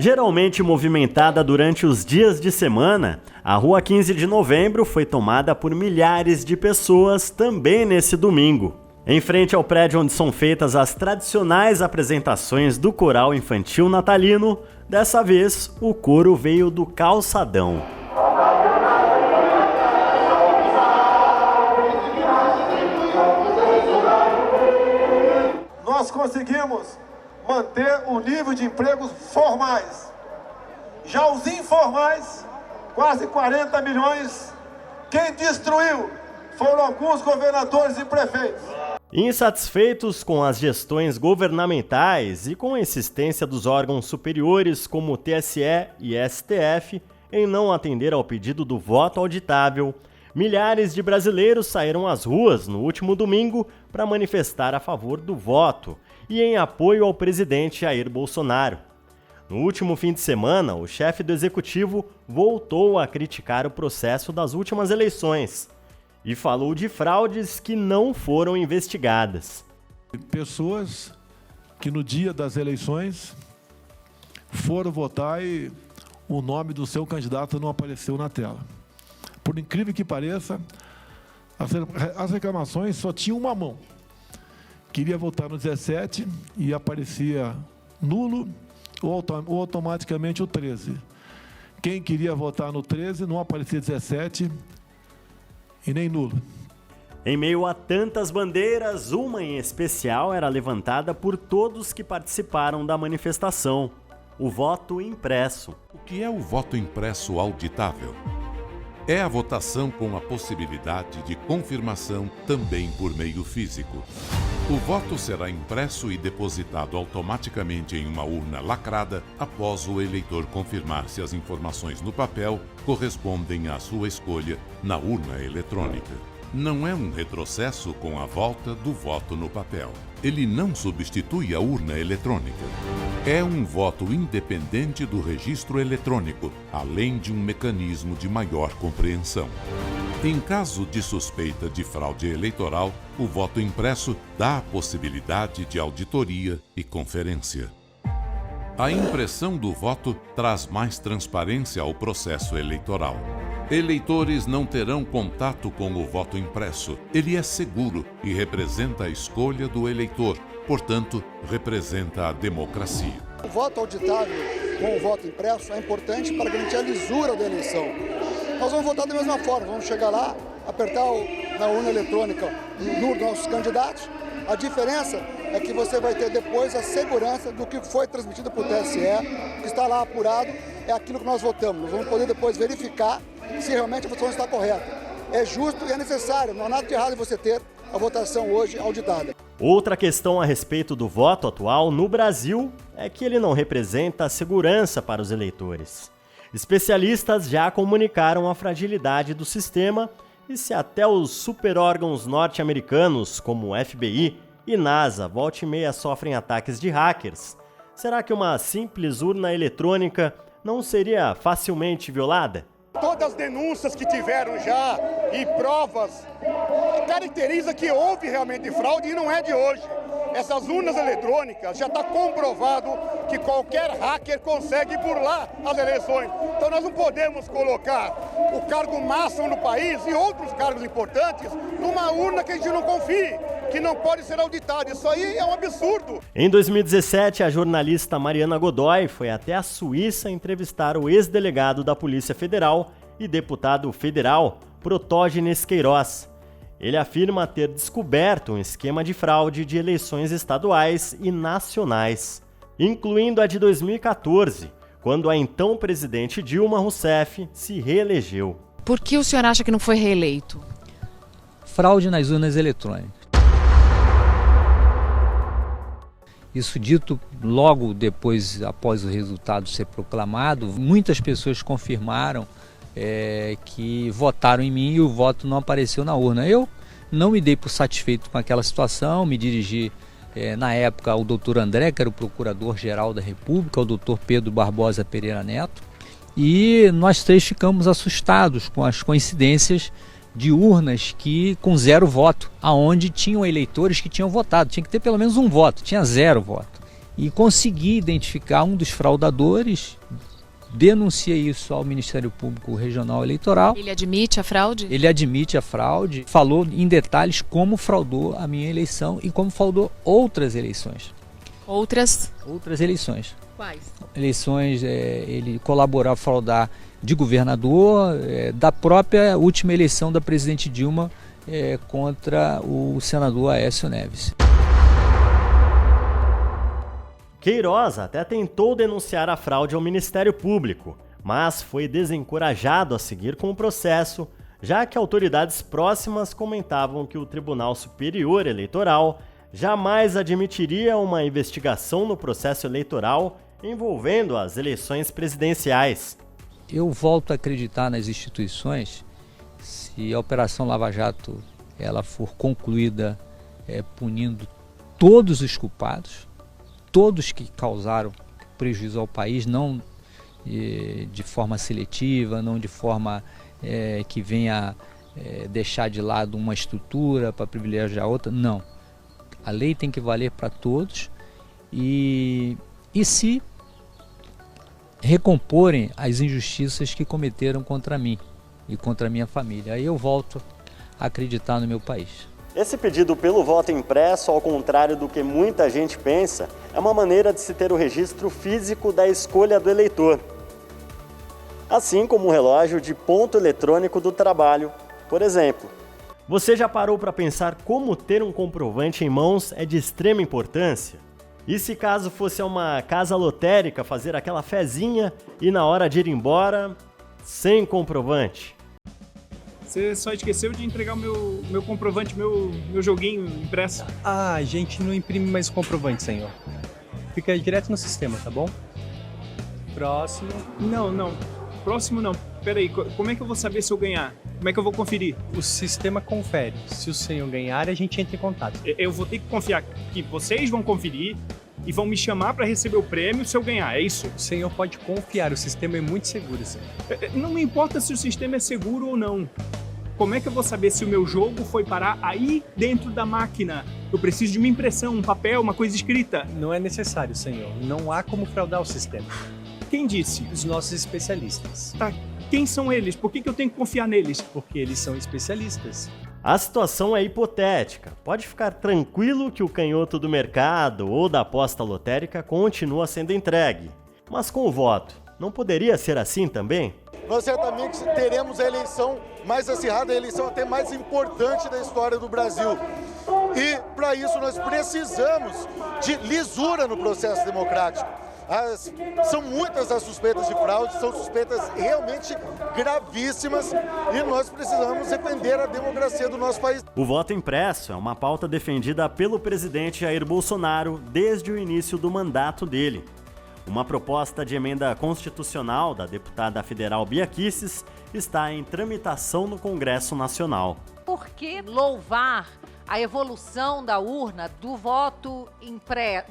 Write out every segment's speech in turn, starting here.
Geralmente movimentada durante os dias de semana, a Rua 15 de Novembro foi tomada por milhares de pessoas também nesse domingo. Em frente ao prédio onde são feitas as tradicionais apresentações do coral infantil natalino, dessa vez o coro veio do calçadão. Nós conseguimos manter o nível de empregos formais. Já os informais, quase 40 milhões, quem destruiu foram alguns governadores e prefeitos. Insatisfeitos com as gestões governamentais e com a insistência dos órgãos superiores como o TSE e STF em não atender ao pedido do voto auditável, milhares de brasileiros saíram às ruas no último domingo para manifestar a favor do voto e em apoio ao presidente Jair Bolsonaro. No último fim de semana, o chefe do executivo voltou a criticar o processo das últimas eleições e falou de fraudes que não foram investigadas. Pessoas que no dia das eleições foram votar e o nome do seu candidato não apareceu na tela. Por incrível que pareça, as reclamações só tinham uma mão. Queria votar no 17 e aparecia nulo ou automaticamente o 13. Quem queria votar no 13 não aparecia 17 e nem nulo. Em meio a tantas bandeiras, uma em especial era levantada por todos que participaram da manifestação: o voto impresso. O que é o voto impresso auditável? É a votação com a possibilidade de confirmação também por meio físico. O voto será impresso e depositado automaticamente em uma urna lacrada após o eleitor confirmar se as informações no papel correspondem à sua escolha na urna eletrônica. Não é um retrocesso com a volta do voto no papel. Ele não substitui a urna eletrônica. É um voto independente do registro eletrônico, além de um mecanismo de maior compreensão. Em caso de suspeita de fraude eleitoral, o voto impresso dá a possibilidade de auditoria e conferência. A impressão do voto traz mais transparência ao processo eleitoral. Eleitores não terão contato com o voto impresso. Ele é seguro e representa a escolha do eleitor, portanto, representa a democracia. O voto auditável com o voto impresso é importante para garantir a lisura da eleição. Nós vamos votar da mesma forma, vamos chegar lá, apertar na urna eletrônica nos nossos candidatos. A diferença é que você vai ter depois a segurança do que foi transmitido para o TSE, que está lá apurado, é aquilo que nós votamos. Nós vamos poder depois verificar se realmente a votação está correta. É justo e é necessário, não há nada de errado em você ter a votação hoje auditada. Outra questão a respeito do voto atual no Brasil é que ele não representa a segurança para os eleitores. Especialistas já comunicaram a fragilidade do sistema e se até os superórgãos norte-americanos, como o FBI e NASA, volta e meia sofrem ataques de hackers, será que uma simples urna eletrônica não seria facilmente violada? Todas as denúncias que tiveram já e provas caracteriza que houve realmente fraude e não é de hoje. Essas urnas eletrônicas já está comprovado que qualquer hacker consegue burlar as eleições. Então nós não podemos colocar o cargo máximo no país e outros cargos importantes numa urna que a gente não confie, que não pode ser auditada. Isso aí é um absurdo. Em 2017, a jornalista Mariana Godoy foi até a Suíça entrevistar o ex-delegado da Polícia Federal e deputado federal Protógenes Queiroz. Ele afirma ter descoberto um esquema de fraude de eleições estaduais e nacionais, incluindo a de 2014, quando a então presidente Dilma Rousseff se reelegeu. Por que o senhor acha que não foi reeleito? Fraude nas urnas eletrônicas. Isso dito logo depois, após o resultado ser proclamado, muitas pessoas confirmaram que votaram em mim e o voto não apareceu na urna. Eu não me dei por satisfeito com aquela situação, me dirigi na época ao doutor André, que era o procurador-geral da República, ao doutor Pedro Barbosa Pereira Neto, e nós três ficamos assustados com as coincidências de urnas que com 0 voto, aonde tinham eleitores que tinham votado, tinha que ter pelo menos um voto, tinha 0 voto. e consegui identificar um dos fraudadores, denuncia isso ao Ministério Público Regional Eleitoral. Ele admite a fraude? Ele admite a fraude, falou em detalhes como fraudou a minha eleição e como fraudou outras eleições. Outras eleições. quais? Eleições, ele colaborou a fraudar de governador, da própria última eleição da presidente Dilma contra o senador Aécio Neves. Queiroz até tentou denunciar a fraude ao Ministério Público, mas foi desencorajado a seguir com o processo, já que autoridades próximas comentavam que o Tribunal Superior Eleitoral jamais admitiria uma investigação no processo eleitoral envolvendo as eleições presidenciais. Eu volto a acreditar nas instituições se a Operação Lava Jato ela for concluída punindo todos os culpados, todos que causaram prejuízo ao país, não de forma seletiva, não de forma que venha deixar de lado uma estrutura para privilegiar outra, não. A lei tem que valer para todos e se recomporem as injustiças que cometeram contra mim e contra a minha família. Aí eu volto a acreditar no meu país. Esse pedido pelo voto impresso, ao contrário do que muita gente pensa, é uma maneira de se ter o registro físico da escolha do eleitor. Assim como o relógio de ponto eletrônico do trabalho, por exemplo. Você já parou para pensar como ter um comprovante em mãos é de extrema importância? E se caso fosse a uma casa lotérica fazer aquela fezinha e na hora de ir embora, sem comprovante? Você só esqueceu de entregar o meu comprovante, meu joguinho impresso. Ah, a gente não imprime mais comprovante, senhor. Fica direto no sistema, tá bom? Próximo. Não. Próximo não. Peraí, como é que eu vou saber se eu ganhar? Como é que eu vou conferir? O sistema confere. Se o senhor ganhar, a gente entra em contato. Eu vou ter que confiar que vocês vão conferir e vão me chamar para receber o prêmio se eu ganhar, é isso? O senhor pode confiar, o sistema é muito seguro, senhor. Não me importa se o sistema é seguro ou não. Como é que eu vou saber se o meu jogo foi parar aí dentro da máquina? Eu preciso de uma impressão, um papel, uma coisa escrita. Não é necessário, senhor. Não há como fraudar o sistema. Quem disse? Os nossos especialistas. Tá, quem são eles? Por que eu tenho que confiar neles? Porque eles são especialistas. A situação é hipotética. Pode ficar tranquilo que o canhoto do mercado ou da aposta lotérica continua sendo entregue. Mas com o voto, não poderia ser assim também? Nós certamente teremos a eleição mais acirrada, a eleição até mais importante da história do Brasil. E, para isso, nós precisamos de lisura no processo democrático. São muitas as suspeitas de fraude, são suspeitas realmente gravíssimas e nós precisamos defender a democracia do nosso país. O voto impresso é uma pauta defendida pelo presidente Jair Bolsonaro desde o início do mandato dele. Uma proposta de emenda constitucional da deputada federal Bia Kicis está em tramitação no Congresso Nacional. Por que louvar a evolução da urna, do voto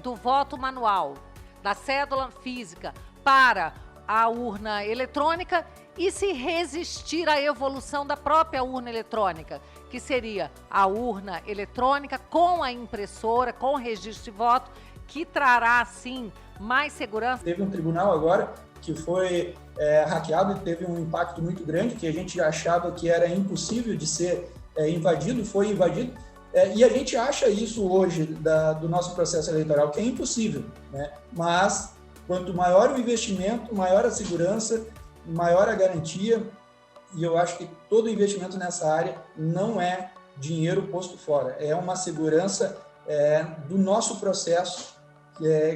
do voto manual, da cédula física para a urna eletrônica e se resistir à evolução da própria urna eletrônica, que seria a urna eletrônica com a impressora, com registro de voto, que trará, sim, mais segurança? Teve um tribunal agora que foi hackeado e teve um impacto muito grande, que a gente achava que era impossível de ser invadido, foi invadido. E a gente acha isso hoje do nosso processo eleitoral, que é impossível, né? Mas quanto maior o investimento, maior a segurança, maior a garantia, e eu acho que todo investimento nessa área não é dinheiro posto fora, é uma segurança do nosso processo,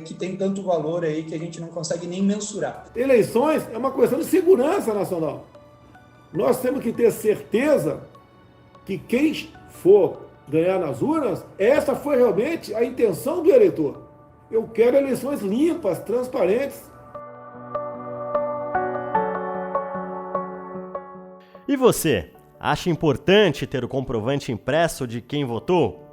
que tem tanto valor aí que a gente não consegue nem mensurar. Eleições é uma questão de segurança nacional. Nós temos que ter certeza que quem for ganhar nas urnas, essa foi realmente a intenção do eleitor. Eu quero eleições limpas, transparentes. E você, acha importante ter o comprovante impresso de quem votou?